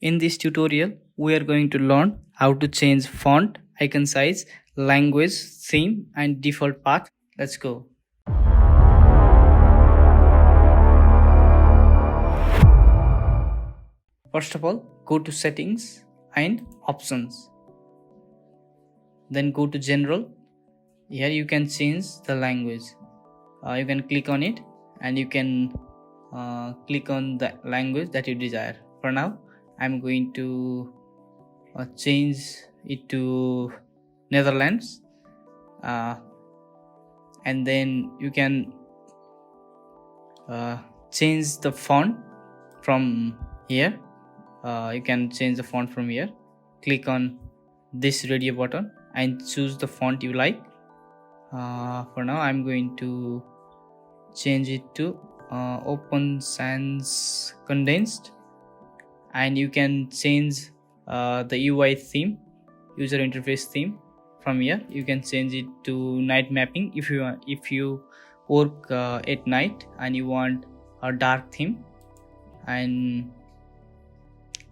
In this tutorial, we are going to learn how to change font, icon size, language, theme, and default path. Let's go. First of all, go to Settings and Options. Then go to General. Here you can change the language. You can click on it and you can click on the language that you desire. For now, I'm going to change it to Netherlands, and then you can change the font from here. You can change the font from here. Click on this radio button and choose the font you like. For now, I'm going to change it to Open Sans Condensed, and you can change the UI theme, user interface theme. From here you can change it to night mapping if you work at night and you want a dark theme, and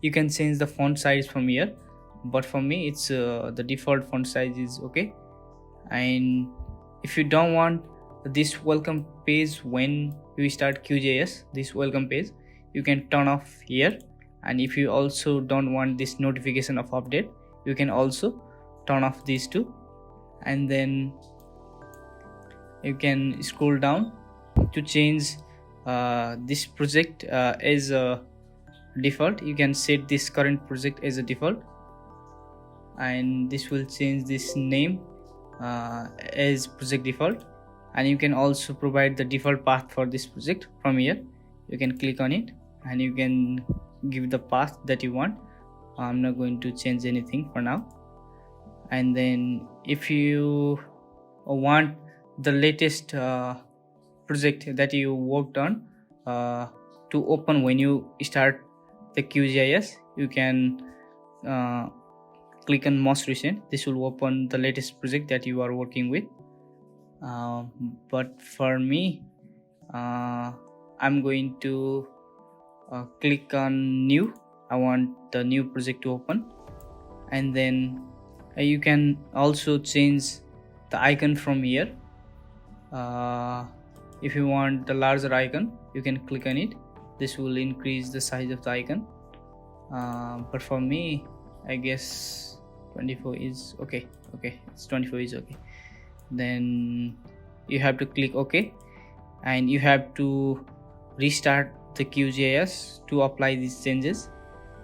you can change the font size from here, but for me it's the default font size is okay. And if you don't want this welcome page when you start QGIS, this welcome page, you can turn off here. And if you also don't want this notification of update, you can also turn off these two. And then you can scroll down to change this project as a default. You can set this current project as a default, and this will change this name as project default. And you can also provide the default path for this project. From here you can click on it and you can give the path that you want. I'm not going to change anything for now. And then if you want the latest project that you worked on to open when you start the QGIS, you can click on most recent. This will open the latest project that you are working with. But for me, I'm going to click on new. I want the new project to open. And then you can also change the icon from here. If you want the larger icon, you can click on it. This will increase the size of the icon, but for me, I guess 24 is okay. It's 24 is okay. Then you have to click OK, and you have to restart the QGIS to apply these changes.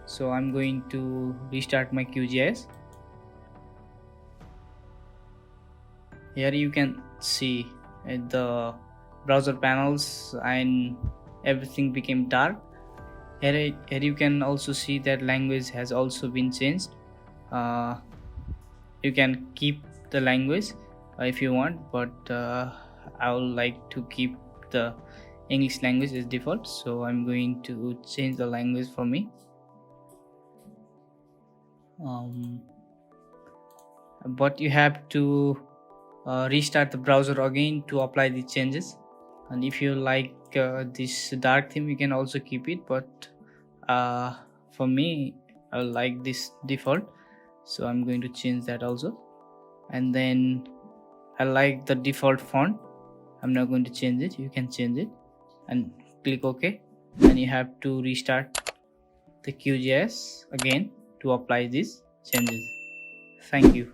So I'm going to restart my QGIS. Here you can see the browser panels and everything became dark. Here you can also see that language has also been changed. You can keep the language if you want, but I would like to keep the English language as default, so I'm going to change the language for me. But you have to restart the browser again to apply the changes. And if you like this dark theme, you can also keep it, but for me, I like this default, so I'm going to change that also. And then I like the default font. I'm not going to change it. You can change it and click OK. And you have to restart the QGIS again to apply these changes. Thank you.